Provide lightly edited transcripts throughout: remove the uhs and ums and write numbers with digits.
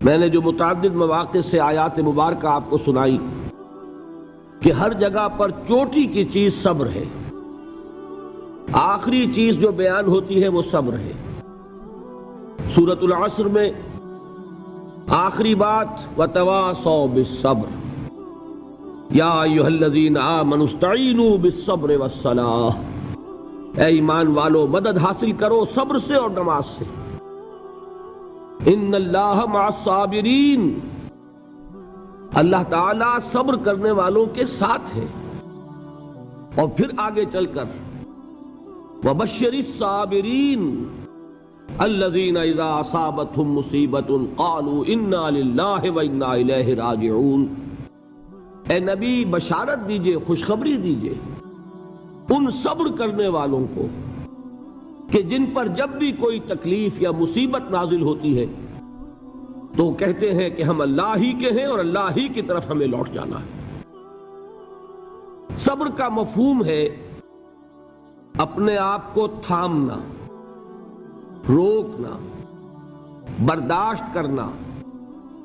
میں نے جو متعدد مواقع سے آیات مبارکہ آپ کو سنائی کہ ہر جگہ پر چوٹی کی چیز صبر ہے، آخری چیز جو بیان ہوتی ہے وہ صبر ہے۔ سورۃ العصر میں آخری بات وَتَوَاصَوْا بِالصَّبْرِ یا ایھا الذین آمنوا استعینوا بالصبر والصلاۃ، اے ایمان والو مدد حاصل کرو صبر سے اور نماز سے۔ ان اللہ مع الصابرین، اللہ تعالیٰ صبر کرنے والوں کے ساتھ ہے۔ اور پھر آگے چل کر وَبَشِّرِ الصَّابِرِينَ الَّذِينَ إِذَا أَصَابَتْهُمْ مُصِيبَةٌ قَالُوا إِنَّا لِلَّهِ وَإِنَّا إِلَيْهِ رَاجِعُونَ، اے نبی بشارت دیجئے، خوشخبری دیجئے ان صبر کرنے والوں کو کہ جن پر جب بھی کوئی تکلیف یا مصیبت نازل ہوتی ہے تو کہتے ہیں کہ ہم اللہ ہی کے ہیں اور اللہ ہی کی طرف ہمیں لوٹ جانا ہے۔ صبر کا مفہوم ہے اپنے آپ کو تھامنا، روکنا، برداشت کرنا،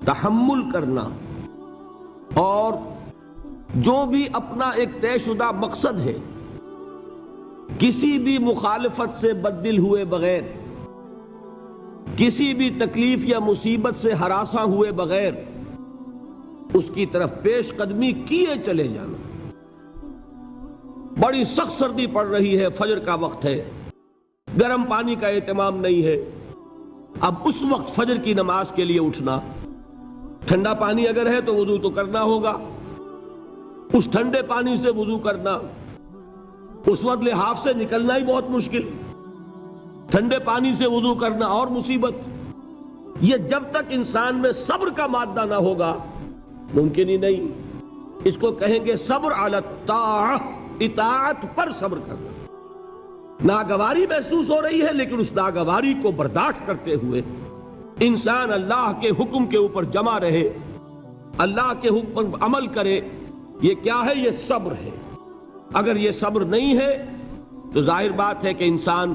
تحمل کرنا، اور جو بھی اپنا ایک طے شدہ مقصد ہے کسی بھی مخالفت سے بددل ہوئے بغیر، کسی بھی تکلیف یا مصیبت سے ہراساں ہوئے بغیر اس کی طرف پیش قدمی کیے چلے جانا۔ بڑی سخت سردی پڑ رہی ہے، فجر کا وقت ہے، گرم پانی کا اہتمام نہیں ہے، اب اس وقت فجر کی نماز کے لیے اٹھنا، ٹھنڈا پانی اگر ہے تو وضو تو کرنا ہوگا، اس ٹھنڈے پانی سے وضو کرنا، اس وقت لحاف سے نکلنا ہی بہت مشکل، ٹھنڈے پانی سے وضو کرنا اور مصیبت۔ یہ جب تک انسان میں صبر کا مادہ نہ ہوگا ممکن ہی نہیں۔ اس کو کہیں گے صبر علی الطاعہ، اطاعت پر صبر کرنا۔ ناگواری محسوس ہو رہی ہے لیکن اس ناگواری کو برداشت کرتے ہوئے انسان اللہ کے حکم کے اوپر جمع رہے، اللہ کے حکم پر عمل کرے۔ یہ کیا ہے؟ یہ صبر ہے۔ اگر یہ صبر نہیں ہے تو ظاہر بات ہے کہ انسان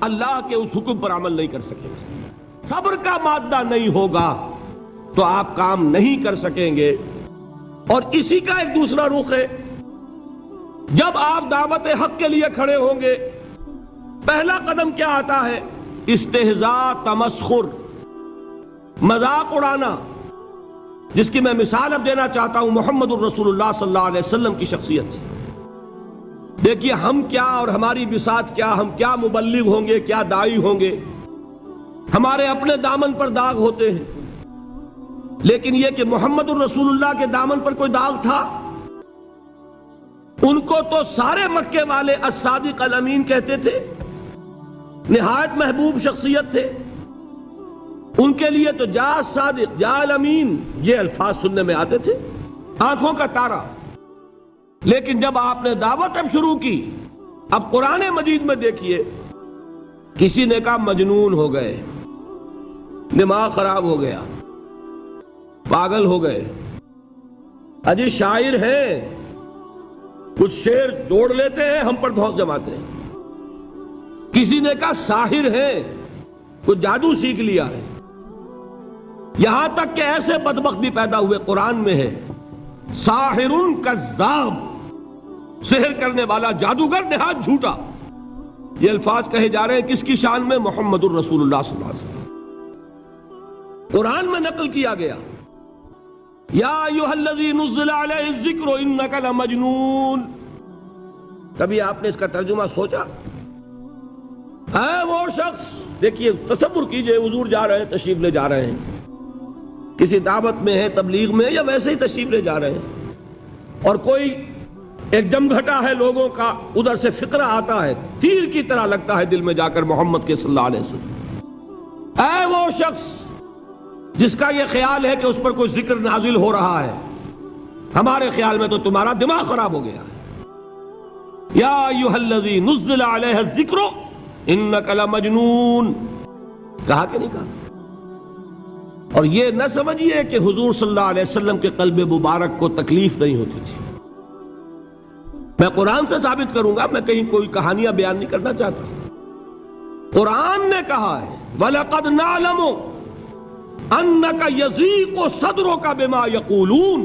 اللہ کے اس حکم پر عمل نہیں کر سکے گا۔ صبر کا مادہ نہیں ہوگا تو آپ کام نہیں کر سکیں گے۔ اور اسی کا ایک دوسرا رخ ہے، جب آپ دعوت حق کے لیے کھڑے ہوں گے پہلا قدم کیا آتا ہے؟ استہزاء، تمسخر، مذاق اڑانا، جس کی میں مثال اب دینا چاہتا ہوں محمد الرسول اللہ صلی اللہ علیہ وسلم کی شخصیت سے۔ دیکھیے ہم کیا اور ہماری بساط کیا، ہم کیا مبلغ ہوں گے، کیا داعی ہوں گے، ہمارے اپنے دامن پر داغ ہوتے ہیں، لیکن یہ کہ محمد الرسول اللہ کے دامن پر کوئی داغ تھا؟ ان کو تو سارے مکے والے الصادق الامین کہتے تھے، نہایت محبوب شخصیت تھے، ان کے لیے تو جا صادق، جا الامین، یہ الفاظ سننے میں آتے تھے، آنکھوں کا تارا۔ لیکن جب آپ نے دعوت اب شروع کی، اب قرآن مجید میں دیکھیے کسی نے کہا مجنون ہو گئے، دماغ خراب ہو گیا، پاگل ہو گئے، اجی شاعر ہیں، کچھ شعر جوڑ لیتے ہیں ہم پر دھوس جماتے ہیں۔ کسی نے کہا ساحر ہے، کچھ جادو سیکھ لیا ہے، یہاں تک کہ ایسے بدبخت بھی پیدا ہوئے، قرآن میں ہے ساحر کذاب، سحر کرنے والا جادوگر نہایت جھوٹا۔ یہ الفاظ کہے جا رہے ہیں کس کی شان میں؟ محمد الرسول اللہ صلی اللہ علیہ وسلم۔ قرآن میں نقل کیا گیا یا ایھا الذی نزل علیہ الذکر انک لمجنون۔ کبھی آپ نے اس کا ترجمہ سوچا؟ اے وہ شخص، دیکھیے تصور کیجئے حضور جا رہے ہیں، تشریف لے جا رہے ہیں، کسی دعوت میں ہے، تبلیغ میں، یا ویسے ہی تشریف لے جا رہے ہیں، اور کوئی ایک جمگھٹا ہے لوگوں کا، ادھر سے فقرہ آتا ہے، تیر کی طرح لگتا ہے دل میں جا کر محمد کے صلی اللہ علیہ وسلم۔ اے وہ شخص جس کا یہ خیال ہے کہ اس پر کوئی ذکر نازل ہو رہا ہے، ہمارے خیال میں تو تمہارا دماغ خراب ہو گیا ہے۔ یا ایھا الذی نزل علیہ الذکر انک لمجنون، کہا کہ نہیں کہا؟ اور یہ نہ سمجھیے کہ حضور صلی اللہ علیہ وسلم کے قلب مبارک کو تکلیف نہیں ہوتی تھی۔ میں قرآن سے ثابت کروں گا، میں کہیں کوئی کہانیاں بیان نہیں کرنا چاہتا۔ قرآن نے کہا ہے وَلَقَدْ نَعْلَمُ انک یضیق صدرک بما یقولون،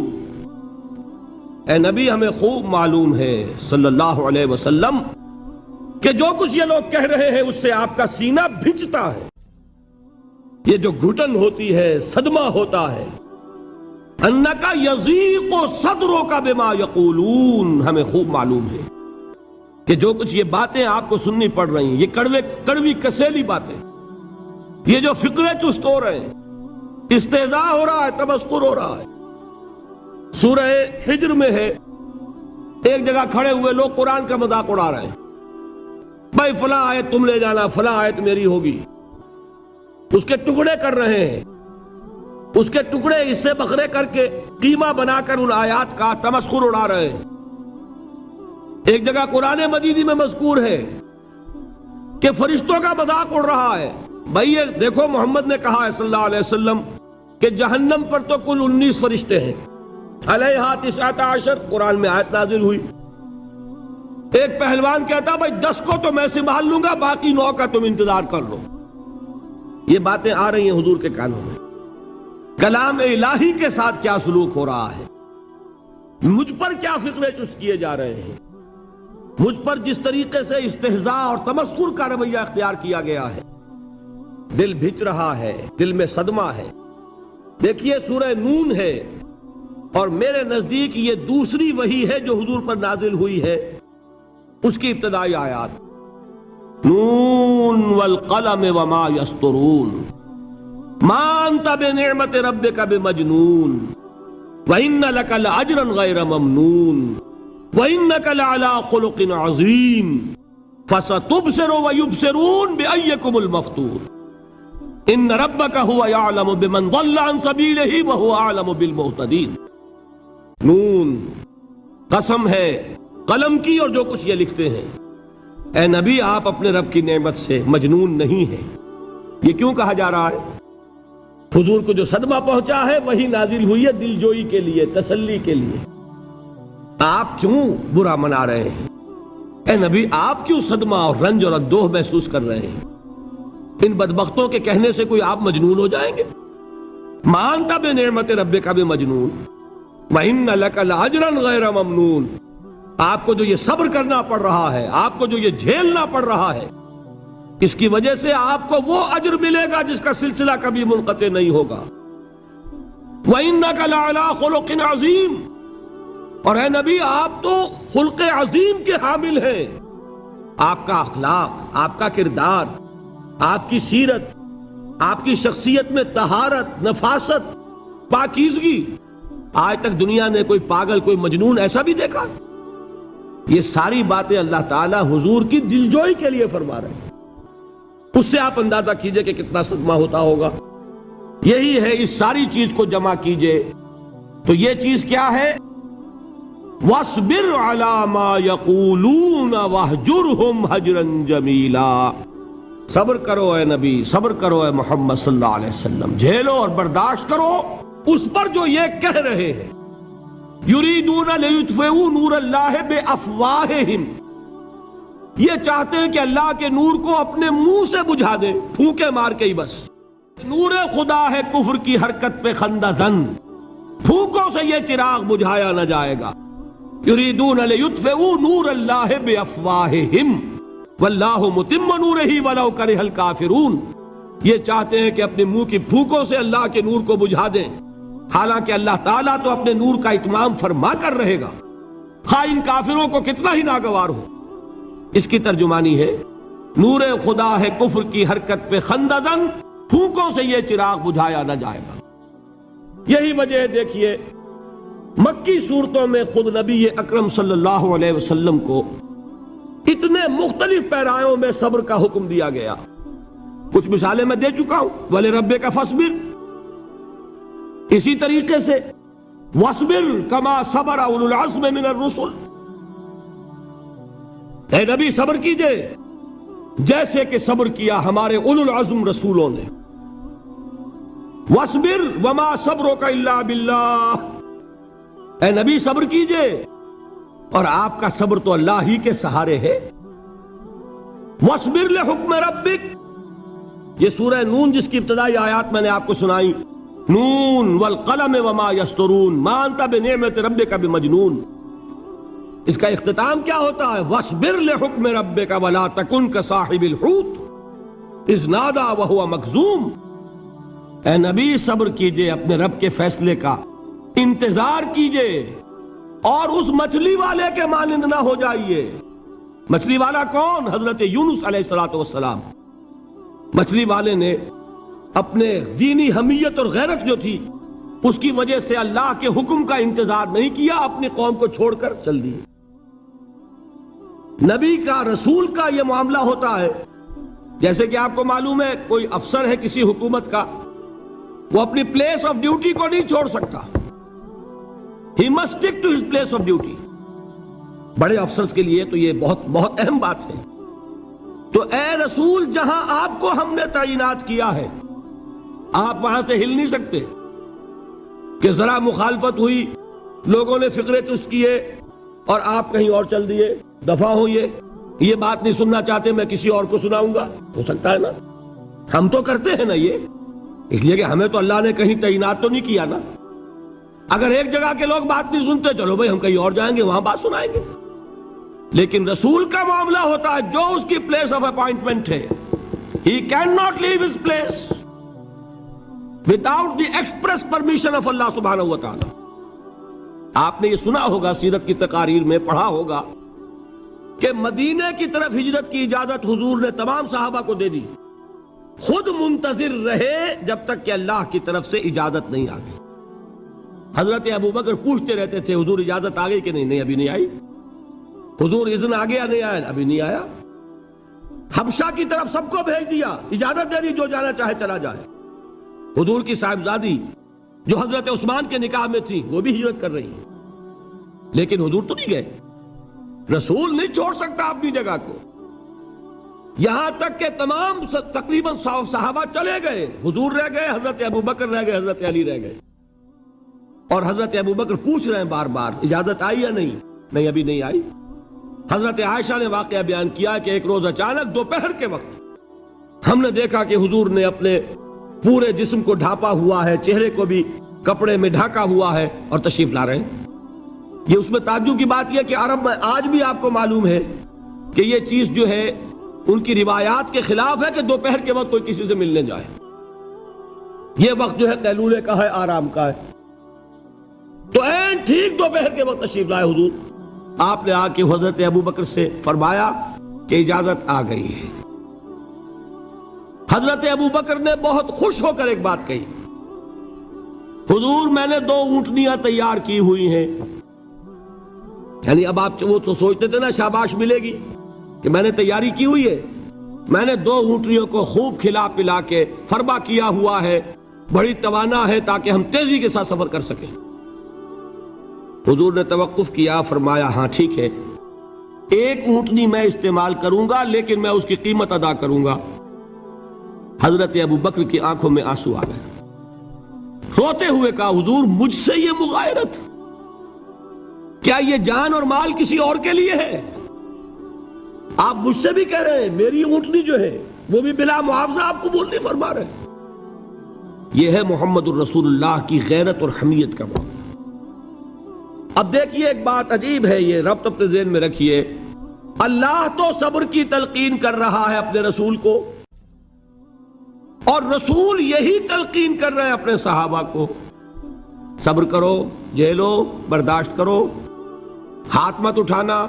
اے نبی ہمیں خوب معلوم ہے صلی اللہ علیہ وسلم کہ جو کچھ یہ لوگ کہہ رہے ہیں اس سے آپ کا سینہ بھنجتا ہے، یہ جو گھٹن ہوتی ہے، صدمہ ہوتا ہے۔ انک یضیق صدرک بما یقولون، ہمیں خوب معلوم ہے کہ جو کچھ یہ باتیں آپ کو سننی پڑ رہی ہیں، یہ کڑوی کسیلی باتیں، یہ جو فقرے چست ہو رہے ہیں، استہزاء ہو رہا ہے، تمسخر ہو رہا ہے۔ سورہ حجر میں ہے، ایک جگہ کھڑے ہوئے لوگ قرآن کا مذاق اڑا رہے ہیں، بھائی فلاں آیت تم لے جانا، فلاں آیت میری ہوگی، اس کے ٹکڑے کر رہے ہیں، اس کے ٹکڑے حصے بکھرے کر کے قیمہ بنا کر ان آیات کا تمسخر اڑا رہے ہیں۔ ایک جگہ قرآن مجید میں مذکور ہے کہ فرشتوں کا مذاق اڑ رہا ہے، بھائی یہ دیکھو محمد نے کہا ہے صلی اللہ علیہ وسلم کہ جہنم پر تو کل 19 فرشتے ہیں، علیہا 19 قرآن میں آیت نازل ہوئی۔ ایک پہلوان کہتا بھائی 10 کو تو میں سنبھال لوں گا، باقی 9 کا تم انتظار کر لو۔ یہ باتیں آ رہی ہیں حضور کے کانوں میں، کلام الہی کے ساتھ کیا سلوک ہو رہا ہے، مجھ پر کیا فقرے چست کیے جا رہے ہیں، مجھ پر جس طریقے سے استہزاء اور تمسخر کا رویہ اختیار کیا گیا ہے، دل بھچ رہا ہے، دل میں صدمہ ہے۔ دیکھیے سورہ نون ہے، اور میرے نزدیک یہ دوسری وحی ہے جو حضور پر نازل ہوئی ہے، اس کی ابتدائی آیات، نون والقلم وما یسطرون ما انت بنعمت ربک بمجنون وَإِنَّ لَكَ لَأَجْرًا غَيْرَ مَمْنُونٍ وَإِنَّكَ لَعَلَىٰ خُلُقٍ عَظِيمٍ فَسَتُبْصِرُ وَيُبْصِرُونَ بِأَيِّكُمُ الْمَفْتُونُ إِنَّ رَبَّكَ هُوَ يَعْلَمُ بِمَنْ ضَلَّ عَنْ سَبِيلِهِ وَهُوَ أَعْلَمُ بِالْمُهْتَدِينَ۔ نون، قسم ہے قلم کی اور جو کچھ یہ لکھتے ہیں۔ اے نبی آپ اپنے رب کی نعمت سے مجنون نہیں ہیں۔ یہ کیوں کہا جا رہا ہے؟ حضور کو جو صدمہ پہنچا ہے وہی نازل ہوئی ہے دل جوئی کے لیے، تسلی کے لیے۔ آپ کیوں برا منا رہے ہیں؟ اے نبی آپ کیوں صدمہ اور رنج اور اندوہ محسوس کر رہے ہیں؟ ان بدبختوں کے کہنے سے کوئی آپ مجنون ہو جائیں گے؟ مانتا بے نعمت رب کا بھی مجنون وَإِنَّ لَكَ لَأَجْرًا غَيْرَ مَمْنُونٍ، آپ کو جو یہ صبر کرنا پڑ رہا ہے، آپ کو جو یہ جھیلنا پڑ رہا ہے، اس کی وجہ سے آپ کو وہ اجر ملے گا جس کا سلسلہ کبھی منقطع نہیں ہوگا۔ وَإِنَّكَ لَعَلَىٰ خُلُقٍ عَظِيمٍ، اور اے نبی آپ تو خلق عظیم کے حامل ہیں۔ آپ کا اخلاق، آپ کا کردار، آپ کی سیرت، آپ کی شخصیت میں طہارت، نفاست، پاکیزگی، آج تک دنیا نے کوئی پاگل، کوئی مجنون ایسا بھی دیکھا؟ یہ ساری باتیں اللہ تعالیٰ حضور کی دلجوئی کے لیے فرما رہے ہیں۔ اس سے آپ اندازہ کیجئے کہ کتنا صدمہ ہوتا ہوگا۔ یہی ہے، اس ساری چیز کو جمع کیجئے تو یہ چیز کیا ہے؟ وَاصْبِرْ عَلَىٰ مَا يَقُولُونَ وَاهْجُرْهُمْ هَجْرًا جَمِيلًا، صبر کرو اے نبی، صبر کرو اے محمد صلی اللہ علیہ وسلم، جھیلو اور برداشت کرو اس پر جو یہ کہہ رہے ہیں۔ يُرِيدُونَ لِيُطْفِئُوا نُورَ اللَّهِ بِأَفْوَاهِهِمْ، یہ چاہتے ہیں کہ اللہ کے نور کو اپنے منہ سے بجھا دیں، پھونکے مار کے ہی بس۔ نور خدا ہے کفر کی حرکت پہ خندہ زن، پھونکوں سے یہ چراغ بجھایا نہ جائے گا۔ یریدون لیطفئوا نور اللہ بافواہہم واللہ متم نورہ ولو کرہ الکافرون، یہ چاہتے ہیں کہ اپنے منہ کی پھونکوں سے اللہ کے نور کو بجھا دیں، حالانکہ اللہ تعالیٰ تو اپنے نور کا اتمام فرما کر رہے گا، خواہ ان کافروں کو کتنا ہی ناگوار ہو۔ اس کی ترجمانی ہے نور خدا ہے کفر کی حرکت پہ خندہ زن، پھونکوں سے یہ چراغ بجھایا نہ جائے گا۔ یہی وجہ ہے، دیکھیے مکی صورتوں میں خود نبی اکرم صلی اللہ علیہ وسلم کو اتنے مختلف پیرایوں میں صبر کا حکم دیا گیا۔ کچھ مثالیں میں دے چکا ہوں، وَلِرَبِّكَ فَاصْبِرْ، اسی طریقے سے وَاصْبِرْ كَمَا صَبَرَ أُولُو الْعَزْمِ مِنَ الرُّسُلِ، اے نبی صبر کیجئے جیسے کہ صبر کیا ہمارے اولو العزم رسولوں نے۔ وَاصْبِرْ وَمَا صَبْرُكَ إِلَّا بِاللَّهِ، اے نبی صبر کیجئے اور آپ کا صبر تو اللہ ہی کے سہارے ہے۔ وَاصْبِرْ لِحُكْمِ رَبِّكَ، یہ سورہ نون جس کی ابتدائی آیات میں نے آپ کو سنائی، نون والقلم وما یسطرون ما انت بنعمت ربک بمجنون. اس کا اختتام کیا ہوتا ہے؟ وَاصْبِرْ لِحُکْمِ رَبِّكَ وَلَا تَكُنْ كَصَاحِبِ الْحُوتِ اِذْ نَادَىٰ وَهُوَ مَكْظُومٌ. اے نبی صبر کیجئے اپنے رب کے فیصلے کا، انتظار کیجئے اور اس مچھلی والے کے مانند نہ ہو جائیے. مچھلی والا کون؟ حضرت یونس علیہ السلام. مچھلی والے نے اپنے دینی حمیت اور غیرت جو تھی اس کی وجہ سے اللہ کے حکم کا انتظار نہیں کیا، اپنی قوم کو چھوڑ کر چل دیے. نبی کا، رسول کا یہ معاملہ ہوتا ہے. جیسے کہ آپ کو معلوم ہے کوئی افسر ہے کسی حکومت کا، وہ اپنی پلیس آف ڈیوٹی کو نہیں چھوڑ سکتا. He must stick to his place of duty. بڑے افسرز کے لیے تو یہ بہت بہت اہم بات ہے. تو اے رسول، جہاں آپ کو ہم نے تعینات کیا ہے آپ وہاں سے ہل نہیں سکتے کہ ذرا مخالفت ہوئی، لوگوں نے فقرے چست کیے اور آپ کہیں اور چل دیے. دفعہ ہو، یہ بات نہیں سننا چاہتے، میں کسی اور کو سناؤں گا. ہو سکتا ہے نا؟ ہم تو کرتے ہیں نا یہ، اس لیے کہ ہمیں تو اللہ نے کہیں تعینات تو نہیں کیا نا. اگر ایک جگہ کے لوگ بات نہیں سنتے، چلو بھائی ہم کہیں اور جائیں گے، وہاں بات سنائیں گے. لیکن رسول کا معاملہ ہوتا ہے جو اس کی پلیس آف اپوائنٹمنٹ ہے، he cannot leave his place without the express permission of Allah subhanahu wa ta'ala. آپ نے یہ سنا ہوگا، سیرت کی تقاریر میں پڑھا ہوگا کہ مدینے کی طرف ہجرت کی اجازت حضور نے تمام صحابہ کو دے دی. خود منتظر رہے جب تک کہ اللہ کی طرف سے اجازت نہیں آ گئی. حضرت ابو بکر پوچھتے رہتے تھے حضور اجازت آ گئی کہ نہیں؟ نہیں ابھی نہیں آئی. حضور اذن آ گیا؟ نہیں آیا. ابھی نہیں آیا. حبشہ کی طرف سب کو بھیج دیا، اجازت دے دی جو جانا چاہے چلا جائے. حضور کی صاحبزادی جو حضرت عثمان کے نکاح میں تھی وہ بھی ہجرت کر رہی ہیں، لیکن حضور تو نہیں گئے. رسول نہیں چھوڑ سکتا اپنی جگہ کو. یہاں تک کہ تمام تقریباً صحابہ چلے گئے، حضور رہ گئے، حضرت ابو بکر رہ گئے، حضرت علی رہ گئے. اور حضرت ابو بکر پوچھ رہے ہیں بار بار اجازت آئی یا نہیں؟ نہیں ابھی نہیں آئی. حضرت عائشہ نے واقعہ بیان کیا کہ ایک روز اچانک دوپہر کے وقت ہم نے دیکھا کہ حضور نے اپنے پورے جسم کو ڈھانپا ہوا ہے، چہرے کو بھی کپڑے میں ڈھانکا ہوا ہے اور تشریف لا رہے ہیں. یہ اس میں تعجب کی بات یہ کہ عرب میں آج بھی آپ کو معلوم ہے کہ یہ چیز جو ہے ان کی روایات کے خلاف ہے کہ دوپہر کے وقت کوئی کسی سے ملنے جائے. یہ وقت جو ہے قیلولے کا ہے، آرام کا ہے. تو این ٹھیک دوپہر کے وقت تشریف لائے حضور. آپ نے آ کے حضرت ابو بکر سے فرمایا کہ اجازت آ گئی ہے. حضرت ابو بکر نے بہت خوش ہو کر ایک بات کہی، حضور میں نے 2 اونٹنیاں تیار کی ہوئی ہیں. یعنی اب آپ وہ تو سوچتے تھے نا شاباش ملے گی کہ میں نے تیاری کی ہوئی ہے. میں نے 2 اونٹنیوں کو خوب کھلا پلا کے فربا کیا ہوا ہے، بڑی توانا ہے تاکہ ہم تیزی کے ساتھ سفر کر سکیں. حضور نے توقف کیا، فرمایا ہاں ٹھیک ہے، 1 اونٹنی میں استعمال کروں گا لیکن میں اس کی قیمت ادا کروں گا. حضرت ابو بکر کی آنکھوں میں آنسو آ گئے. روتے ہوئے کہا حضور مجھ سے یہ مغایرت، کیا یہ جان اور مال کسی اور کے لیے ہے؟ آپ مجھ سے بھی کہہ رہے ہیں میری اونٹنی جو ہے وہ بھی بلا معاوضہ آپ قبول نہیں فرما رہے. یہ ہے محمد الرسول اللہ کی غیرت اور حمیت کا معاملہ. اب دیکھیے ایک بات عجیب ہے، یہ ربط اپنے ذہن میں رکھیے. اللہ تو صبر کی تلقین کر رہا ہے اپنے رسول کو، اور رسول یہی تلقین کر رہے ہیں اپنے صحابہ کو. صبر کرو، جھیلو، برداشت کرو، ہاتھ مت اٹھانا،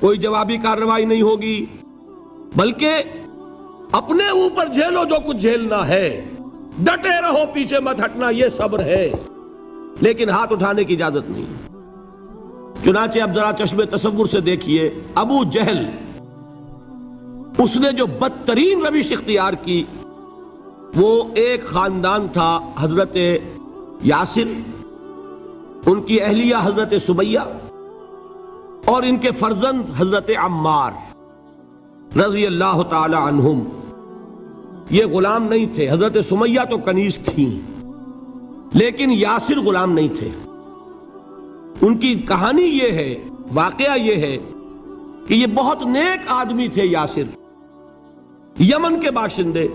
کوئی جوابی کارروائی نہیں ہوگی، بلکہ اپنے اوپر جھیلو جو کچھ جھیلنا ہے، ڈٹے رہو، پیچھے مت ہٹنا، یہ صبر ہے. لیکن ہاتھ اٹھانے کی اجازت نہیں. چنانچہ اب ذرا چشم تصور سے دیکھیے، ابو جہل اس نے جو بدترین روش اختیار کی، وہ ایک خاندان تھا حضرت یاسر، ان کی اہلیہ حضرت سمیہ اور ان کے فرزند حضرت عمار رضی اللہ تعالی عنہم. یہ غلام نہیں تھے. حضرت سمیہ تو کنیز تھیں لیکن یاسر غلام نہیں تھے. ان کی کہانی یہ ہے، واقعہ یہ ہے کہ یہ بہت نیک آدمی تھے. یاسر یمن کے باشندے.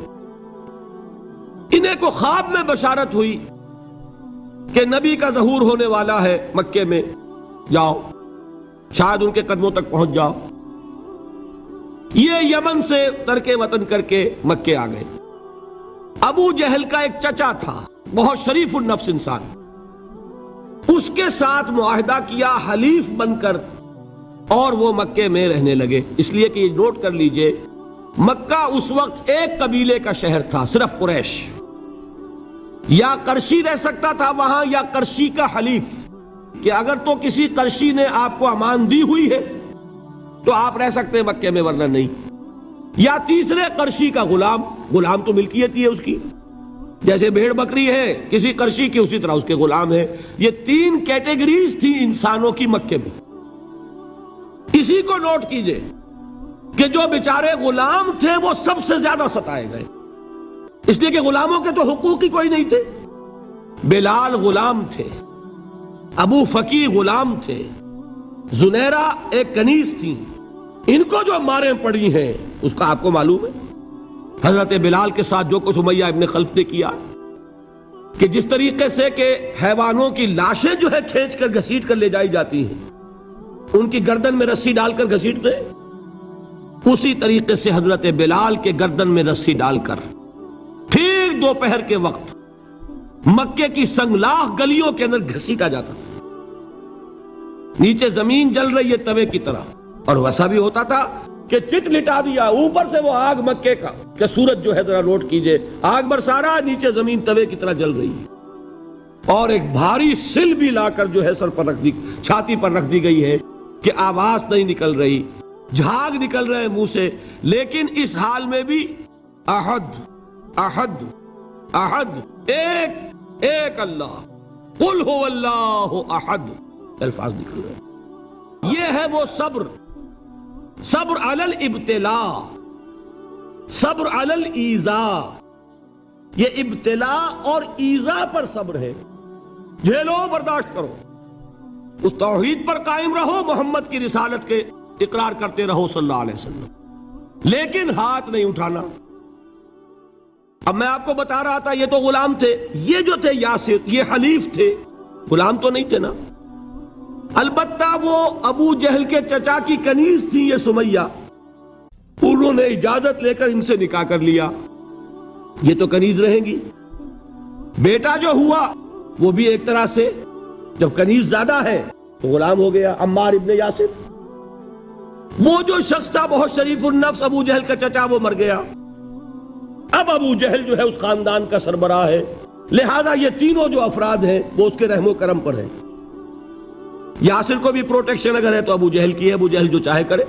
انہیں کو خواب میں بشارت ہوئی کہ نبی کا ظہور ہونے والا ہے مکے میں، جاؤ شاید ان کے قدموں تک پہنچ جاؤ۔ یہ یمن سے ترک وطن کر کے مکے آ گئے۔ ابو جہل کا ایک چچا تھا، بہت شریف النفس انسان، اس کے ساتھ معاہدہ کیا حلیف بن کر، اور وہ مکے میں رہنے لگے۔ اس لیے کہ یہ نوٹ کر لیجئے، مکہ اس وقت ایک قبیلے کا شہر تھا، صرف قریش۔ یا قرشی رہ سکتا تھا وہاں، یا قرشی کا حلیف، کہ اگر تو کسی قرشی نے آپ کو امان دی ہوئی ہے تو آپ رہ سکتے ہیں مکے میں، ورنہ نہیں۔ یا تیسرے قرشی کا غلام، غلام تو ملکیت ہی ہے اس کی، جیسے بھیڑ بکری ہے کسی قرشی کی، اسی طرح اس کے غلام ہے۔ یہ تین کیٹیگریز تھی انسانوں کی مکے میں۔ اسی کو نوٹ کیجئے کہ جو بیچارے غلام تھے وہ سب سے زیادہ ستائے گئے، اس لیے کہ غلاموں کے تو حقوق ہی کوئی نہیں تھے۔ بلال غلام تھے، ابو فقی غلام تھے، زنیرہ ایک کنیز تھی، ان کو جو ماریں پڑی ہیں اس کا آپ کو معلوم ہے۔ حضرت بلال کے ساتھ جو کچھ امیہ ابن خلف نے کیا، کہ جس طریقے سے کہ حیوانوں کی لاشیں جو ہے کھینچ کر گھسیٹ کر لے جائی جاتی ہیں، ان کی گردن میں رسی ڈال کر گھسیٹتے، اسی طریقے سے حضرت بلال کے گردن میں رسی ڈال کر ٹھیک دوپہر کے وقت مکے کی سنگلاخ گلیوں کے اندر گھسیٹا جاتا تھا۔ نیچے زمین جل رہی ہے توے کی طرح، اور ویسا بھی ہوتا تھا کہ چت لٹا دیا، اوپر سے وہ آگ مکے کا، کہ سورج جو ہے ذرا نوٹ کیجئے، آگ برسا رہا، نیچے زمین توے کی طرح جل رہی ہے، اور ایک بھاری سل بھی لا کر جو ہے سر پر رکھ دی، چھاتی پر رکھ دی گئی ہے کہ آواز نہیں نکل رہی، جھاگ نکل رہے منہ سے، لیکن اس حال میں بھی احد احد احد، ایک ایک اللہ، قل هو اللہ احد، الفاظ نکل رہے۔ یہ ہے وہ صبر، صبر علی الابتلاء، صبر علی الایذاء۔ یہ ابتلاء اور ایذاء پر صبر ہے، جھیلو برداشت کرو، اس توحید پر قائم رہو، محمد کی رسالت کے اقرار کرتے رہو صلی اللہ علیہ وسلم، لیکن ہاتھ نہیں اٹھانا۔ اب میں آپ کو بتا رہا تھا یہ تو غلام تھے، یہ جو تھے یاسر، یہ حلیف تھے، غلام تو نہیں تھے نا۔ البتہ وہ ابو جہل کے چچا کی کنیز تھی یہ سمیہ، انہوں نے اجازت لے کر ان سے نکاح کر لیا، یہ تو کنیز رہیں گی۔ بیٹا جو ہوا وہ بھی ایک طرح سے، جب کنیز زیادہ ہے تو غلام ہو گیا، عمار ابن یاسر۔ وہ جو شخص تھا بہت شریف النفس ابو جہل کا چچا، وہ مر گیا، اب ابو جہل جو ہے اس خاندان کا سربراہ ہے، لہذا یہ تینوں جو افراد ہیں وہ اس کے رحم و کرم پر ہیں۔ یاسر کو بھی پروٹیکشن اگر ہے تو ابو جہل کی ہے، ابو جہل جو چاہے کرے،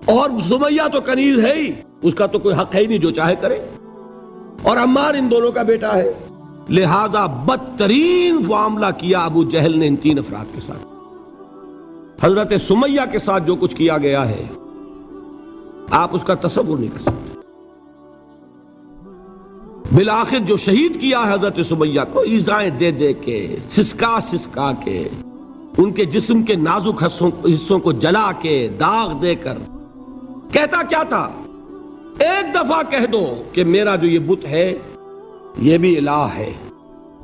اور سمیہ تو کنیز ہے ہی، اس کا تو کوئی حق ہے ہی نہیں، جو چاہے کرے، اور عمار ان دونوں کا بیٹا ہے، لہذا بدترین معاملہ کیا ابو جہل نے ان تین افراد کے ساتھ۔ حضرت سمیہ کے ساتھ جو کچھ کیا گیا ہے آپ اس کا تصور نہیں کر سکتے۔ بالآخر جو شہید کیا حضرت سمیہ کو ایذائیں دے دے کے، سسکا سسکا کے، ان کے جسم کے نازک حصوں کو جلا کے، داغ دے کر، کہتا کیا تھا، ایک دفعہ کہہ دو کہ میرا جو یہ بت ہے یہ بھی الہ ہے،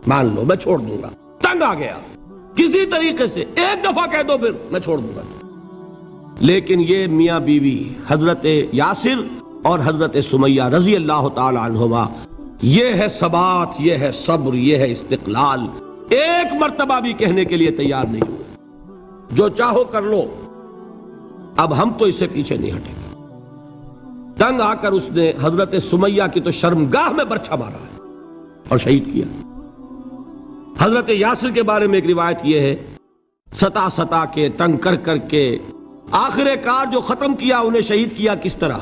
مان لو میں چھوڑ دوں گا۔ تنگ آ گیا، کسی طریقے سے ایک دفعہ کہہ دو پھر میں چھوڑ دوں گا۔ لیکن یہ میاں بیوی حضرت یاسر اور حضرت سمیہ رضی اللہ تعالی عنہما، یہ ہے ثبات، یہ ہے صبر، یہ ہے استقلال، ایک مرتبہ بھی کہنے کے لیے تیار نہیں ہوئے، جو چاہو کر لو، اب ہم تو اس سے پیچھے نہیں ہٹیں گے۔ تنگ آ کر اس نے حضرت سمیہ کی تو شرمگاہ میں برچھا مارا ہے اور شہید کیا۔ حضرت یاسر کے بارے میں ایک روایت یہ ہے، ستا ستا کے، تنگ کر کر کے، آخر کار جو ختم کیا، انہیں شہید کیا کس طرح،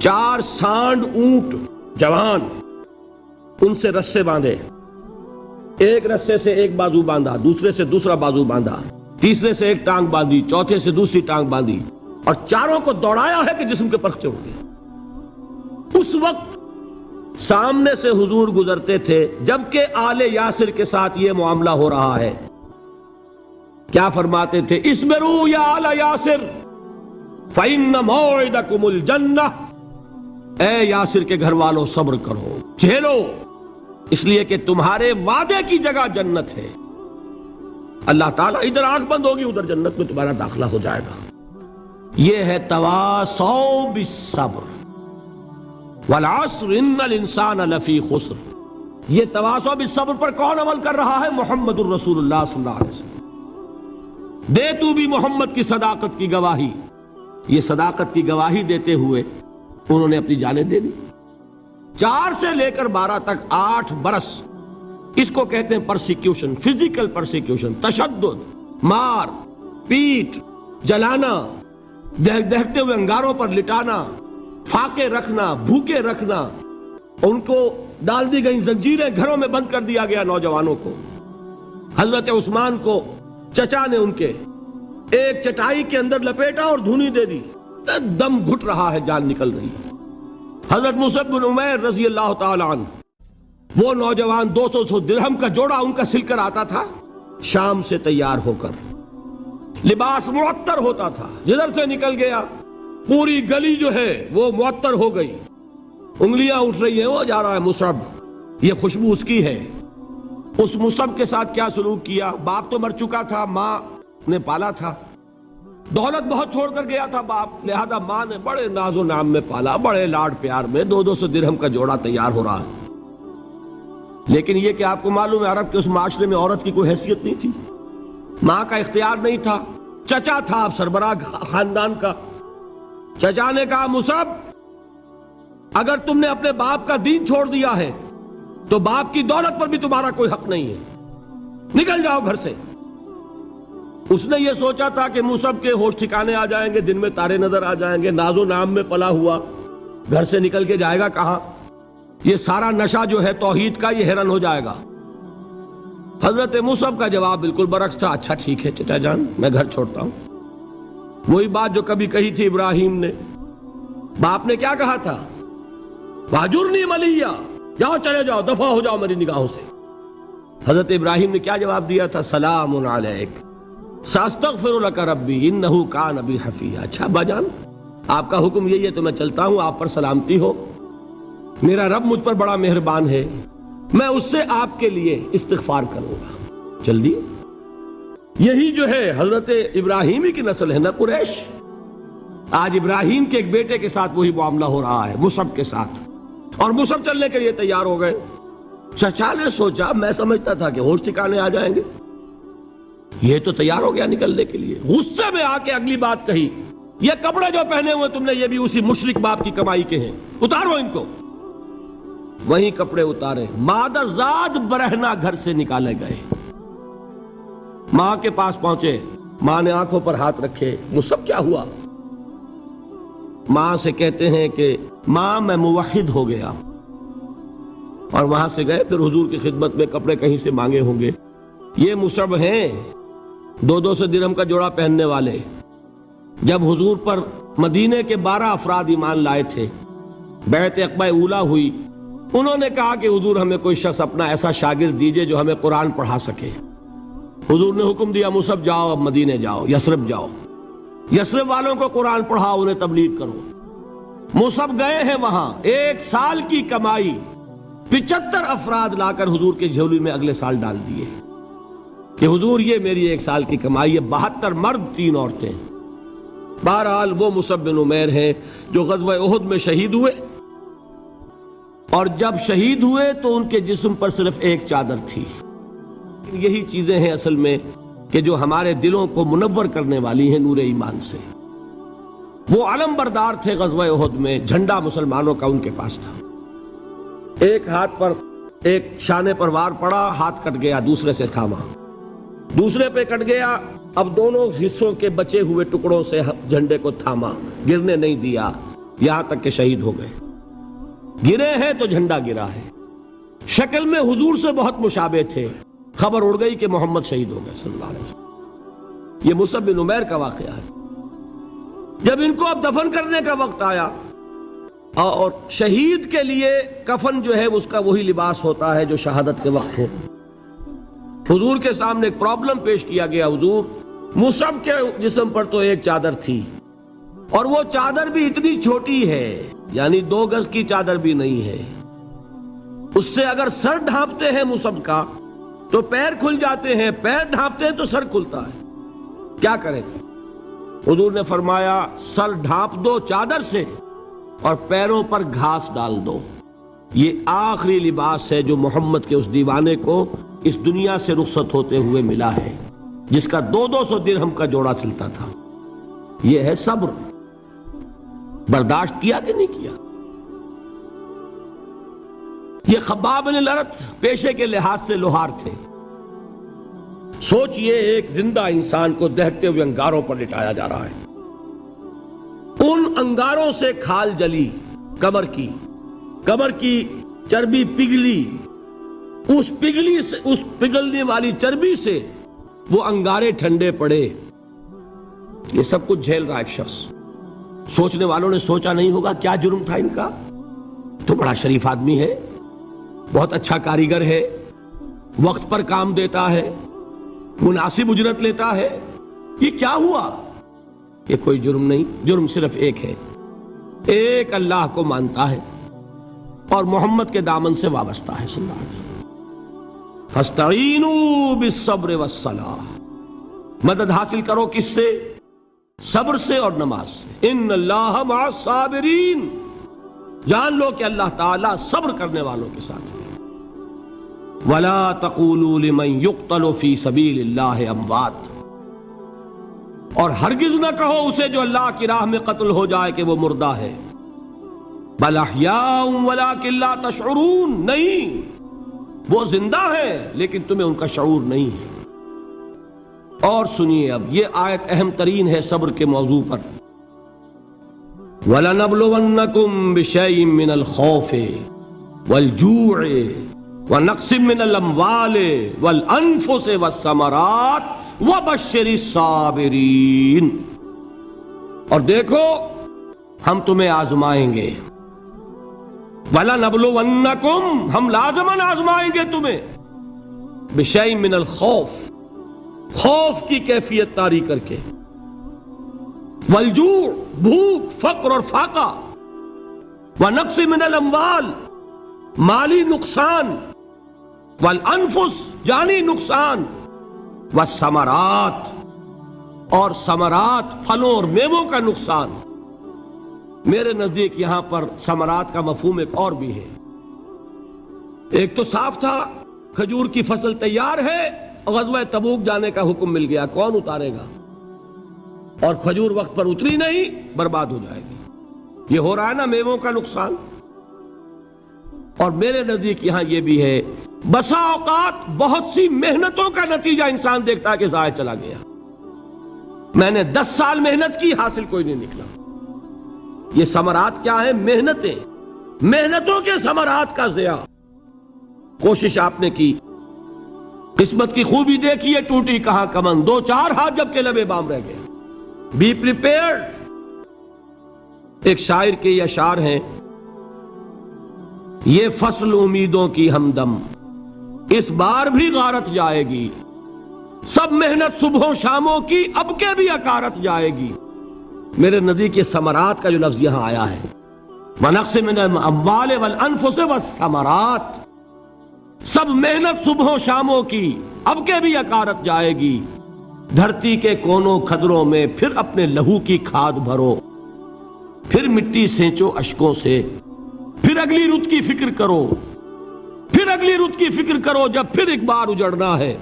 4 سانڈ اونٹ جوان، ان سے رسے باندھے، ایک رسے سے ایک بازو باندھا، دوسرے سے دوسرا بازو باندھا، تیسرے سے ایک ٹانگ باندھی، چوتھے سے دوسری ٹانگ باندھی، اور چاروں کو دوڑایا ہے کہ جسم کے پرخچے اڑ گئے۔ اس وقت سامنے سے حضور گزرتے تھے جبکہ آل یاسر کے ساتھ یہ معاملہ ہو رہا ہے، کیا فرماتے تھے، اسبروا یا آل یاسر فإن موعدکم الجنہ، اے یاسر کے گھر والوں صبر کرو، جھیلو، اس لیے کہ تمہارے وعدے کی جگہ جنت ہے. اللہ تعالیٰ ادھر آنکھ بند ہوگی ادھر جنت میں تمہارا داخلہ ہو جائے گا. یہ ہے تواصوا بالصبر والعصر ان الانسان لفی خسر. یہ تواصوا بالصبر پر کون عمل کر رہا ہے؟ محمد الرسول اللہ صلی اللہ علیہ وسلم. دے تو بھی محمد کی صداقت کی گواہی. یہ صداقت کی گواہی دیتے ہوئے انہوں نے اپنی جانیں دے دی. 4 سے لے کر 12 تک 8 برس اس کو کہتے ہیں پرسیکیوشن، فزیکل پرسیکیوشن، تشدد، مار پیٹ، جلانا، دہتے ہوئے انگاروں پر لٹانا، فاقے رکھنا، بھوکے رکھنا. ان کو ڈال دی گئی زنجیریں، گھروں میں بند کر دیا گیا نوجوانوں کو. حضرت عثمان کو چچا نے ان کے ایک چٹائی کے اندر لپیٹا اور دھونی دے دی. دم گھٹ رہا ہے، جان نکل رہی ہے. حضرت مصعب بن عمیر رضی اللہ تعالی عنہ، وہ نوجوان 200 درہم کا جوڑا ان کا سل کر آتا تھا شام سے تیار ہو کر. لباس معطر ہوتا تھا، جدھر سے نکل گیا پوری گلی جو ہے وہ معطر ہو گئی. انگلیاں اٹھ رہی ہیں، وہ جا رہا ہے مصعب، یہ خوشبو اس کی ہے. اس مصعب کے ساتھ کیا سلوک کیا؟ باپ تو مر چکا تھا، ماں نے پالا تھا، دولت بہت چھوڑ کر گیا تھا باپ، لہذا ماں نے بڑے ناز و نام میں پالا، بڑے لاڈ پیار میں. 200 درہم کا جوڑا تیار ہو رہا ہے. لیکن یہ کہ آپ کو معلوم ہے عرب کے اس معاشرے میں عورت کی کوئی حیثیت نہیں تھی، ماں کا اختیار نہیں تھا. چچا تھا اب سربراہ خاندان کا. چچا نے کہا مصعب اگر تم نے اپنے باپ کا دین چھوڑ دیا ہے تو باپ کی دولت پر بھی تمہارا کوئی حق نہیں ہے، نکل جاؤ گھر سے. اس نے یہ سوچا تھا کہ مصعب کے ہوش ٹھکانے آ جائیں گے، دن میں تارے نظر آ جائیں گے، ناز و نام میں پلا ہوا گھر سے نکل کے جائے گا کہاں؟ یہ سارا نشہ جو ہے توحید کا یہ ہرن ہو جائے گا. حضرت مصعب کا جواب بالکل برعکس تھا. اچھا ٹھیک ہے چچا جان، میں گھر چھوڑتا ہوں. وہی بات جو کبھی کہی تھی ابراہیم نے. باپ نے کیا کہا تھا؟ واجرنی ملیہ، جاؤ چلے جاؤ، دفع ہو جاؤ میری نگاہوں سے. حضرت ابراہیم نے کیا جواب دیا تھا؟ سلام علیک ساستغفر لک ربی انہ کان بی حفیہ. اچھا ابا جان آپ کا حکم یہی ہے تو میں چلتا ہوں، آپ پر سلامتی ہو، میرا رب مجھ پر بڑا مہربان ہے، میں اس سے آپ کے لیے استغفار کروں گا. جلدی. یہی جو ہے حضرت ابراہیمی کی نسل ہے نا قریش. آج ابراہیم کے ایک بیٹے کے ساتھ وہی معاملہ ہو رہا ہے مصعب کے ساتھ، اور مصعب چلنے کے لیے تیار ہو گئے. چچا نے سوچا میں سمجھتا تھا کہ ہوش ٹھکانے آ جائیں گے، یہ تو تیار ہو گیا نکلنے کے لیے. غصے میں آ کے اگلی بات کہی، یہ کپڑے جو پہنے ہوئے تم نے یہ بھی اسی مشرک باپ کی کمائی کے ہیں، اتارو ان کو. وہیں کپڑے اتارے، مادر زاد برہنہ گھر سے نکالے گئے. ماں کے پاس پہنچے، ماں نے آنکھوں پر ہاتھ رکھے. مصعب کیا ہوا؟ ماں سے کہتے ہیں کہ ماں میں موحد ہو گیا. اور وہاں سے گئے، پھر حضور کی خدمت میں کپڑے کہیں سے مانگے ہوں گے. یہ مصعب ہیں 200 درہم کا جوڑا پہننے والے. جب حضور پر مدینے کے 12 افراد ایمان لائے تھے، بیعت عقبہ اولیٰ ہوئی، انہوں نے کہا کہ حضور ہمیں کوئی شخص اپنا ایسا شاگرد دیجئے جو ہمیں قرآن پڑھا سکے. حضور نے حکم دیا مصعب جاؤ، اب مدینے جاؤ، یثرب جاؤ، یثرب والوں کو قرآن پڑھاؤ، انہیں تبلیغ کرو. مصعب گئے ہیں وہاں، 1 سال کی کمائی 75 افراد لا کر حضور کے جھولی میں اگلے سال ڈال دیے کہ حضور یہ میری 1 سال کی کمائی ہے. 72 مرد 3 عورتیں. بہرحال وہ مصعب بن عمیر ہیں جو غزوہ احد میں شہید ہوئے، اور جب شہید ہوئے تو ان کے جسم پر صرف ایک چادر تھی. یہی چیزیں ہیں اصل میں کہ جو ہمارے دلوں کو منور کرنے والی ہیں نور ایمان سے. وہ علم بردار تھے غزوہ احد میں، جھنڈا مسلمانوں کا ان کے پاس تھا. ایک ہاتھ پر ایک شانے پر وار پڑا، ہاتھ کٹ گیا، دوسرے سے تھاما، دوسرے پہ کٹ گیا، اب دونوں حصوں کے بچے ہوئے ٹکڑوں سے جھنڈے کو تھاما، گرنے نہیں دیا، یہاں تک کہ شہید ہو گئے. گرے ہیں تو جھنڈا گرا ہے. شکل میں حضور سے بہت مشابہ تھے. خبر اڑ گئی کہ محمد شہید ہو گئے صلی اللہ علیہ وسلم. یہ مصعب بن عمیر کا واقعہ ہے. جب ان کو اب دفن کرنے کا وقت آیا، اور شہید کے لیے کفن جو ہے اس کا وہی لباس ہوتا ہے جو شہادت کے وقت ہو. حضور کے سامنے ایک پرابلم پیش کیا گیا. حضور مصعب کے جسم پر تو ایک چادر تھی، اور وہ چادر بھی اتنی چھوٹی ہے، یعنی 2 گز کی چادر بھی نہیں ہے. اس سے اگر سر ڈھانپتے ہیں مصب کا تو پیر کھل جاتے ہیں، پیر ڈھانپتے ہیں تو سر کھلتا ہے، کیا کریں؟ حضور نے فرمایا سر ڈھانپ دو چادر سے اور پیروں پر گھاس ڈال دو۔ یہ آخری لباس ہے جو محمد کے اس دیوانے کو اس دنیا سے رخصت ہوتے ہوئے ملا ہے، جس کا 200 درہم کا جوڑا چلتا تھا۔ یہ ہے صبر۔ برداشت کیا کہ نہیں کیا؟ یہ خباب بن الارت پیشے کے لحاظ سے لوہار تھے۔ سوچئے ایک زندہ انسان کو دہتے ہوئے انگاروں پر لٹایا جا رہا ہے، ان انگاروں سے کھال جلی، کمر کی چربی پگھلی، اس پگھلنے والی چربی سے وہ انگارے ٹھنڈے پڑے۔ یہ سب کچھ جھیل رہا ایک شخص۔ سوچنے والوں نے سوچا نہیں ہوگا کیا جرم تھا ان کا، تو بڑا شریف آدمی ہے، بہت اچھا کاریگر ہے، وقت پر کام دیتا ہے، مناسب اجرت لیتا ہے، یہ کیا ہوا؟ یہ کوئی جرم نہیں، جرم صرف ایک ہے، ایک اللہ کو مانتا ہے اور محمد کے دامن سے وابستہ ہے صلی اللہ علیہ وسلم۔ فاستعینوا بالصبر والصلاۃ، مدد حاصل کرو کس سے؟ صبر سے اور نماز سے۔ ان اللہ مع الصابرین، جان لو کہ اللہ تعالیٰ صبر کرنے والوں کے ساتھ ہے۔ وَلَا تَقُولُوا لِمَنْ يُقْتَلُ فِي سَبِيلِ اللَّهِ أَمْوَاتٌ، اور ہرگز نہ کہو اسے جو اللہ کی راہ میں قتل ہو جائے کہ وہ مردہ ہے۔ بَلْ أَحْيَاءٌ وَلَكِنْ لَا تَشْعُرُونَ، نہیں، وہ زندہ ہے لیکن تمہیں ان کا شعور نہیں ہے۔ اور سنیے اب یہ آیت اہم ترین ہے صبر کے موضوع پر۔ وَلَنَبْلُوَنَّكُمْ بِشَيْءٍ مِّنَ الْخَوْفِ وَالْجُوعِ وَنَقْصٍ مِّنَ الْأَمْوَالِ وَالْأَنفُسِ وَالثَّمَرَاتِ وَبَشِّرِ الصَّابِرِينَ، اور دیکھو ہم تمہیں آزمائیں گے۔ وَلَنَبْلُوَنَّكُمْ، ہم لازماً آزمائیں گے تمہیں، بِشَيْءٍ مِّنَ الْخَوْفِ، خوف کی کیفیت طاری کر کے، والجوع، بھوک، فقر اور فاقہ، ونقص من الاموال، مالی نقصان، والانفس، جانی نقصان، والثمرات، اور ثمرات، پھلوں اور میووں کا نقصان۔ میرے نزدیک یہاں پر ثمرات کا مفہوم ایک اور بھی ہے۔ ایک تو صاف تھا کھجور کی فصل تیار ہے، غزوہ تبوک جانے کا حکم مل گیا، کون اتارے گا؟ اور کھجور وقت پر اتری نہیں، برباد ہو جائے گی۔ یہ ہو رہا ہے نا میووں کا نقصان۔ اور میرے نزدیک یہاں یہ بھی ہے، بسا اوقات بہت سی محنتوں کا نتیجہ انسان دیکھتا ہے کہ ضائع چلا گیا، میں نے 10 سال محنت کی، حاصل کوئی نہیں نکلا۔ یہ ثمرات کیا ہیں؟ محنتیں، محنتوں کے ثمرات کا ضیاع۔ کوشش آپ نے کی، قسمت کی خوبی دیکھیے، ٹوٹی کہاں کمن، 2-4 ہاتھ جب کے لبے بام رہ گئے۔ Be prepared. ایک شاعر کے یہ اشعار ہیں، یہ فصل امیدوں کی ہمدم اس بار بھی غارت جائے گی، سب محنت صبحوں شاموں کی اب کے بھی اکارت جائے گی۔ میرے نزدیک یہ ثمرات کا جو لفظ یہاں آیا ہے، وَنَقْصٍ مِّنَ الْأَمْوَالِ وَالْأَنفُسِ وَالثَّمَرَاتِ، سب محنت صبحوں شاموں کی اب کے بھی اکارت جائے گی۔ دھرتی کے کونوں کھدروں میں پھر اپنے لہو کی کھاد بھرو، پھر مٹی سینچو اشکوں سے، پھر اگلی رت کی فکر کرو، پھر اگلی رت کی فکر کرو، جب پھر ایک بار اجڑنا ہے۔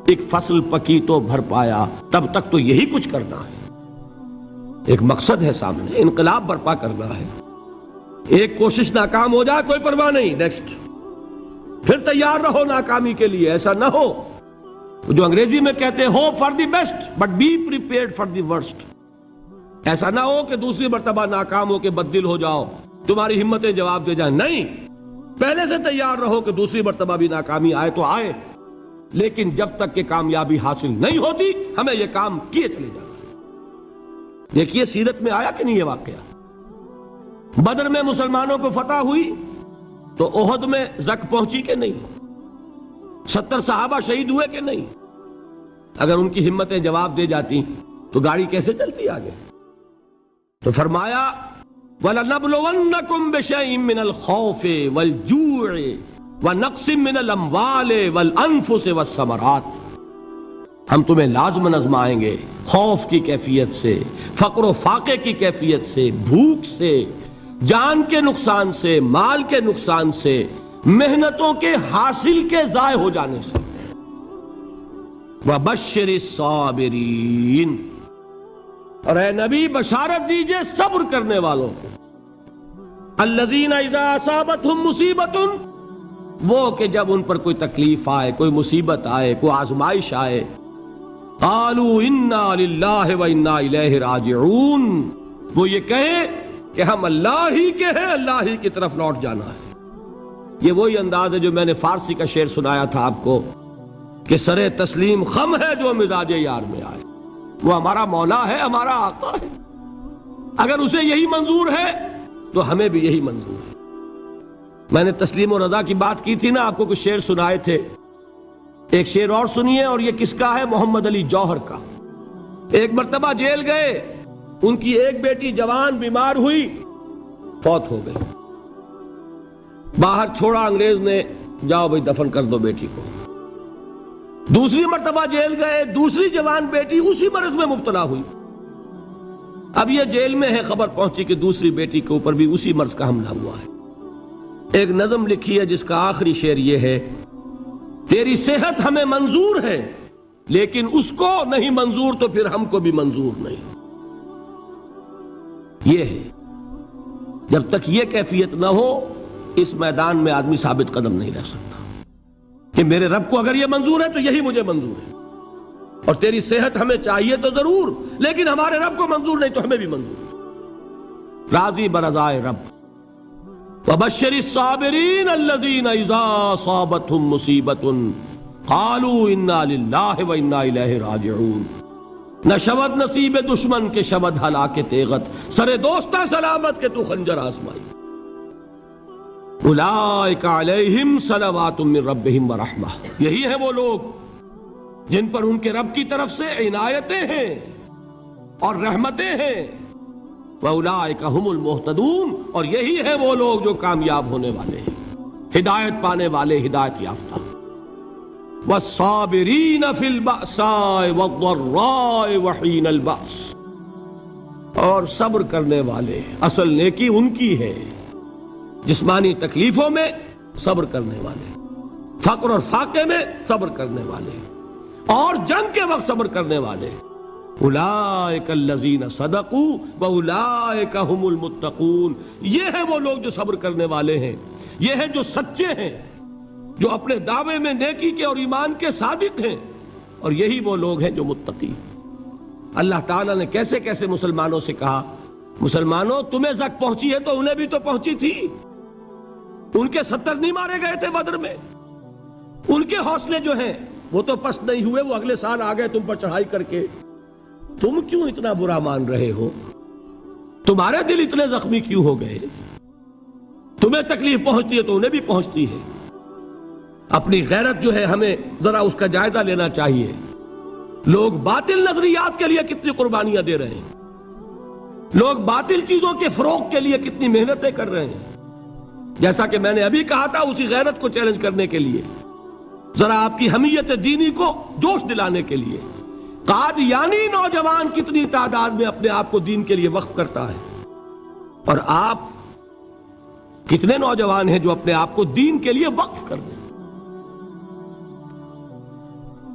ایک فصل پکی تو بھر پایا، تب تک تو یہی کچھ کرنا ہے۔ ایک مقصد ہے سامنے، انقلاب برپا کرنا ہے۔ ایک کوشش ناکام ہو جائے کوئی پرواہ نہیں، نیکسٹ، پھر تیار رہو ناکامی کے لیے۔ ایسا نہ ہو جو انگریزی میں کہتے ہیں hope for the best but be prepared for the worst. ایسا نہ ہو کہ دوسری مرتبہ ناکام ہو کے بددل ہو جاؤ، تمہاری ہمتیں جواب دے جائیں، نہیں، پہلے سے تیار رہو کہ دوسری مرتبہ بھی ناکامی آئے تو آئے، لیکن جب تک کہ کامیابی حاصل نہیں ہوتی ہمیں یہ کام کیے چلے جانا۔ دیکھیے سیرت میں آیا کہ نہیں یہ واقعہ؟ بدر میں مسلمانوں کو فتح ہوئی تو احد میں زک پہنچی کہ نہیں؟ 70 صحابہ شہید ہوئے کہ نہیں؟ اگر ان کی ہمتیں جواب دے جاتی تو گاڑی کیسے چلتی آگے؟ تو فرمایا وَلَنَبْلُوَنَّكُمْ بِشَيْءٍ مِّنَ الْخَوْفِ وَالْجُوعِ وَنَقْصٍ مِّنَ الْأَمْوَالِ وَالْأَنفُسِ وَالثَّمَرَاتِ، ہم تمہیں لازماً آزمائیں گے خوف کی کیفیت سے، فقر و فاقے کی کیفیت سے، بھوک سے، جان کے نقصان سے، مال کے نقصان سے، محنتوں کے حاصل کے ضائع ہو جانے سے۔ وَبَشِّرِ الصَّابِرِينَ، اور اے نبی بشارت دیجئے صبر کرنے والوں کو۔ الَّذِينَ إِذَا أَصَابَتْهُمْ مُصِيبَةٌ، وہ کہ جب ان پر کوئی تکلیف آئے، کوئی مصیبت آئے، کوئی آزمائش آئے، قالوا انا للہ وانا الیہ راجعون، وہ یہ کہیں کہ ہم اللہ ہی کے ہیں، اللہ ہی کی طرف لوٹ جانا ہے۔ یہ وہی انداز ہے جو میں نے فارسی کا شعر سنایا تھا آپ کو کہ سرے تسلیم خم ہے جو مزاج یار میں آئے۔ وہ ہمارا مولا ہے، ہمارا آقا ہے، اگر اسے یہی منظور ہے تو ہمیں بھی یہی منظور ہے۔ میں نے تسلیم و رضا کی بات کی تھی نا، آپ کو کچھ شعر سنائے تھے، ایک شعر اور سنیے، اور یہ کس کا ہے؟ محمد علی جوہر کا۔ ایک مرتبہ جیل گئے، ان کی ایک بیٹی جوان بیمار ہوئی، فوت ہو گئی، باہر چھوڑا انگریز نے، جاؤ بھائی دفن کر دو بیٹی کو۔ دوسری مرتبہ جیل گئے، دوسری جوان بیٹی اسی مرض میں مبتلا ہوئی، اب یہ جیل میں ہے، خبر پہنچی کہ دوسری بیٹی کے اوپر بھی اسی مرض کا حملہ ہوا ہے۔ ایک نظم لکھی ہے جس کا آخری شعر یہ ہے، تیری صحت ہمیں منظور ہے لیکن اس کو نہیں منظور تو پھر ہم کو بھی منظور نہیں۔ یہ ہے، جب تک یہ کیفیت نہ ہو اس میدان میں آدمی ثابت قدم نہیں رہ سکتا کہ میرے رب کو اگر یہ منظور ہے تو یہی مجھے منظور ہے، اور تیری صحت ہمیں چاہیے تو ضرور لیکن ہمارے رب کو منظور نہیں تو ہمیں بھی منظور۔ راضی برضائے رب۔ وَبَشِّرِ الصَّابِرِينَ الَّذِينَ إِذَا أَصَابَتْهُمْ مُصِيبَةٌ قَالُوا إِنَّا لِلَّهِ وَإِنَّا إِلَيْهِ رَاجِعُونَ۔ نہ شود نصیب دشمن کے شود ہلاک تیغت، سر دوستہ سلامت کے تو خنجر آزمائی۔ اولئک علیہم صلوات من ربہم ورحمہ، یہی ہے وہ لوگ جن پر ان کے رب کی طرف سے عنایتیں ہیں اور رحمتیں ہیں۔ وَأُولَئِكَ هُمُ الْمُهْتَدُونَ، اور یہی ہے وہ لوگ جو کامیاب ہونے والے ہیں، ہدایت پانے والے، ہدایت یافتہ۔ وَالصَّابِرِينَ فِي الْبَأْسَاءِ وَالضَّرَّاءِ وَحِينَ الْبَأْسِ، اور صبر کرنے والے، اصل نیکی ان کی ہے، جسمانی تکلیفوں میں صبر کرنے والے، فقر اور فاقے میں صبر کرنے والے، اور جنگ کے وقت صبر کرنے والے۔ اولئک الذین صدقوا واولئک هم المتقون، یہ ہے وہ لوگ جو صبر کرنے والے ہیں، یہ ہے جو سچے ہیں، جو اپنے دعوے میں نیکی کے اور ایمان کے صادق ہیں، اور یہی وہ لوگ ہیں جو متقی۔ اللہ تعالیٰ نے کیسے کیسے مسلمانوں سے کہا، مسلمانوں تمہیں زک پہنچی ہے تو انہیں بھی تو پہنچی تھی، ان کے 70 نہیں مارے گئے تھے بدر میں، ان کے حوصلے جو ہیں وہ تو پست نہیں ہوئے، وہ اگلے سال آ گئے تم پر چڑھائی کر کے، تم کیوں اتنا برا مان رہے ہو؟ تمہارے دل اتنے زخمی کیوں ہو گئے؟ تمہیں تکلیف پہنچتی ہے تو انہیں بھی پہنچتی ہے۔ اپنی غیرت جو ہے ہمیں ذرا اس کا جائزہ لینا چاہیے۔ لوگ باطل نظریات کے لیے کتنی قربانیاں دے رہے ہیں، لوگ باطل چیزوں کے فروغ کے لیے کتنی محنتیں کر رہے ہیں۔ جیسا کہ میں نے ابھی کہا تھا، اسی غیرت کو چیلنج کرنے کے لیے، ذرا آپ کی حمیت دینی کو جوش دلانے کے لیے، قادیانی نوجوان کتنی تعداد میں اپنے آپ کو دین کے لیے وقف کرتا ہے، اور آپ کتنے نوجوان ہیں جو اپنے آپ کو دین کے لیے وقف کر دیں،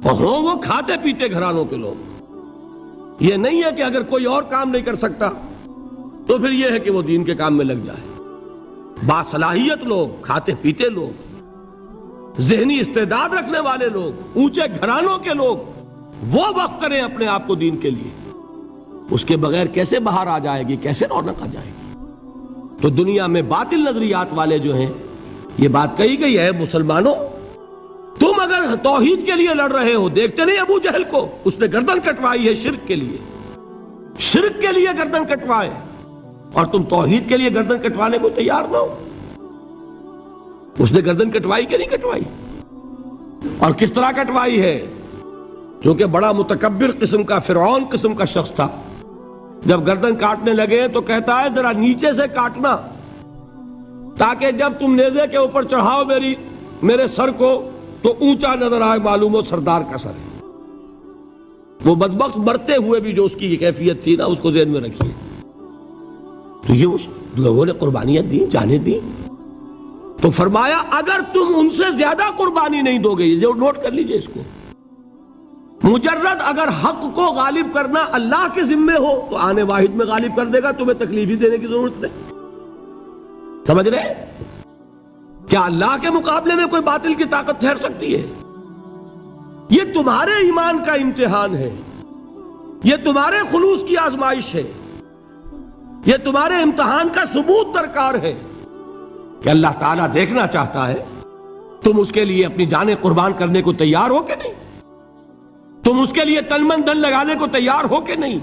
اور ہوں وہ کھاتے پیتے گھرانوں کے لوگ۔ یہ نہیں ہے کہ اگر کوئی اور کام نہیں کر سکتا تو پھر یہ ہے کہ وہ دین کے کام میں لگ جائے۔ باصلاحیت لوگ، کھاتے پیتے لوگ، ذہنی استعداد رکھنے والے لوگ، اونچے گھرانوں کے لوگ، وہ وقف کریں اپنے آپ کو دین کے لیے۔ اس کے بغیر کیسے باہر آ جائے گی، کیسے رونق آ جائے گی؟ تو دنیا میں باطل نظریات والے جو ہیں، یہ بات کہی گئی ہے، مسلمانوں تم اگر توحید کے لیے لڑ رہے ہو، دیکھتے نہیں ابو جہل کو، اس نے گردن کٹوائی ہے شرک کے لیے، شرک کے لیے گردن کٹوائے، اور تم توحید کے لیے گردن کٹوانے کو تیار نہ ہو۔ اس نے گردن کٹوائی کہ نہیں کٹوائی؟ اور کس طرح کٹوائی ہے؟ جو کہ بڑا متکبر قسم کا، فرعون قسم کا شخص تھا، جب گردن کاٹنے لگے تو کہتا ہے ذرا نیچے سے کاٹنا تاکہ جب تم نیزے کے اوپر چڑھاؤ میرے سر کو تو اونچا نظر آئے، معلوم ہو سردار کا سر ہے۔ وہ بدبخت مرتے ہوئے بھی جو اس کی یہ کیفیت تھی نا، اس کو ذہن میں رکھیے۔ تو یہ اس لوگوں نے قربانیاں دی، جانیں دی، تو فرمایا اگر تم ان سے زیادہ قربانی نہیں دو گے، یہ جو نوٹ کر لیجئے اس کو، مجرد اگر حق کو غالب کرنا اللہ کے ذمے ہو تو آنے واحد میں غالب کر دے گا، تمہیں تکلیف ہی دینے کی ضرورت نہیں۔ سمجھ رہے؟ کیا اللہ کے مقابلے میں کوئی باطل کی طاقت ٹھہر سکتی ہے؟ یہ تمہارے ایمان کا امتحان ہے، یہ تمہارے خلوص کی آزمائش ہے، یہ تمہارے امتحان کا ثبوت درکار ہے کہ اللہ تعالیٰ دیکھنا چاہتا ہے تم اس کے لیے اپنی جانیں قربان کرنے کو تیار ہو کہ نہیں، تم اس کے لیے تن من دھن لگانے کو تیار ہو کہ نہیں۔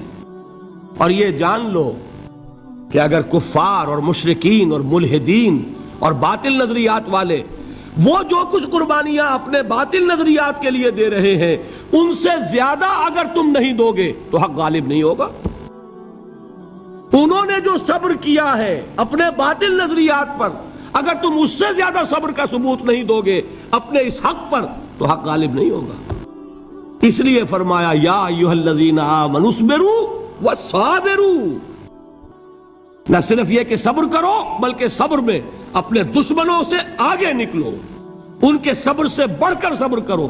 اور یہ جان لو کہ اگر کفار اور مشرکین اور ملحدین اور باطل نظریات والے وہ جو کچھ قربانیاں اپنے باطل نظریات کے لیے دے رہے ہیں، ان سے زیادہ اگر تم نہیں دو گے تو حق غالب نہیں ہوگا۔ انہوں نے جو صبر کیا ہے اپنے باطل نظریات پر، اگر تم اس سے زیادہ صبر کا ثبوت نہیں دو گے اپنے اس حق پر تو حق غالب نہیں ہوگا۔ اس لیے فرمایا یا ایھا الذین آمنوا اصبروا وصابروا، نہ صرف یہ کہ صبر کرو بلکہ صبر میں اپنے دشمنوں سے آگے نکلو، ان کے صبر سے بڑھ کر صبر کرو۔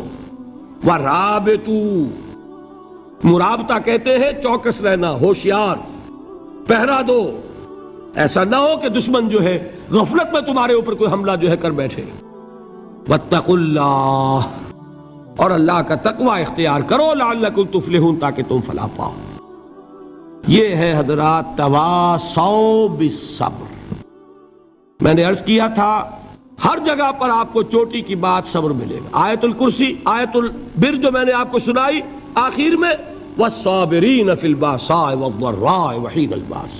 وَرَابِطُوا، مرابطہ کہتے ہیں چوکس رہنا، ہوشیار، پہرا دو، ایسا نہ ہو کہ دشمن جو ہے غفلت میں تمہارے اوپر کوئی حملہ جو ہے کر بیٹھے۔ وَاتَّقُوا اللَّهَ، اور اللہ کا تقوی اختیار کرو، لعلکم تفلحون، تاکہ تم فلاح پاؤ۔ یہ ہے حضرات تواصوا بالصبر۔ میں نے عرض کیا تھا ہر جگہ پر آپ کو چوٹی کی بات صبر ملے گا۔ آیت الکرسی، آیت البر جو میں نے آپ کو سنائی آخر میں، والصابرین فی الباساء والضراء وحین الباس،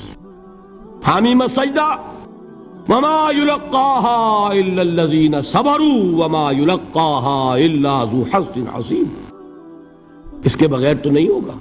حامیم سجدہ، وما یلقاها الا الذین صبروا وما یلقاها الا ذو حظ عظیم، اس کے بغیر تو نہیں ہوگا۔